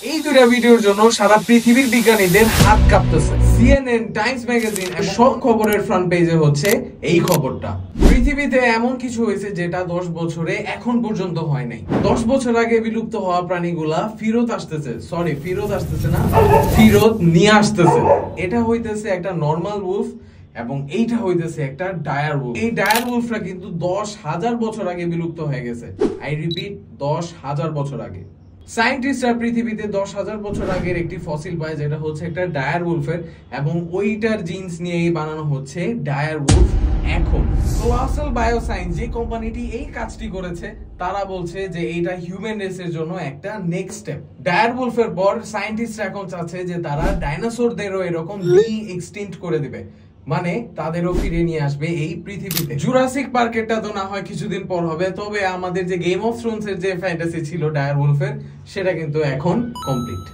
এই দুইটা ভিডিওর জন্য সারা পৃথিবীর বিজ্ঞানীদের হাত কাঁপতেছে। সিএনএন, টাইমস ম্যাগাজিন এবং সব খবরের ফ্রন্ট পেজে হচ্ছে এই খবরটা। পৃথিবীতে এমন কিছু হয়েছে যেটা 10 বছরে এখন পর্যন্ত হয় নাই। 10 বছর আগে বিলুপ্ত হওয়া প্রাণীগুলা ফিরত আসতেছে, ফিরত নিয়ে আসতেছে। এটা হইতেছে একটা নরমাল উলফ এবং এইটা হইতেছে একটা ডায়ার উলফ। এই ডায়ার উলফরা কিন্তু 10,000 বছর আগে বিলুপ্ত হয়ে গেছে। আই রিপিট, 10,000 বছর আগে। সায়েন্টিস্টরা পৃথিবীতে 10,000 বছর আগের একটি ফসিল পায় যেটা হচ্ছে একটা ডায়ার উলফের, এবং ওইটার জিনস নিয়েই বানানো হচ্ছে ডায়ার উলফ। এখন কোলাসাল বায়োসায়েন্স, যে কোম্পানিটি এই কাজটি করেছে, তারা বলছে যে এইটা হিউম্যান রেসের জন্য একটা নেক্সট স্টেপ। ডায়ার উলফের পর সায়েন্টিস্টরা এখন চাচ্ছে যে তারা ডাইনোসরদেরও এরকম ডি এক্সটিংক্ট করে দিবে, মানে তাদেরও ফিরে নিয়ে আসবে এই পৃথিবীতে। জুরাসিক পার্কেরটা তো না হয় কিছুদিন পর হবে, তবে আমাদের যে গেম অফ থ্রোনস এর যে ফ্যান্টাসি ছিল ডায়ার উলফের, সেটা কিন্তু এখন কমপ্লিট।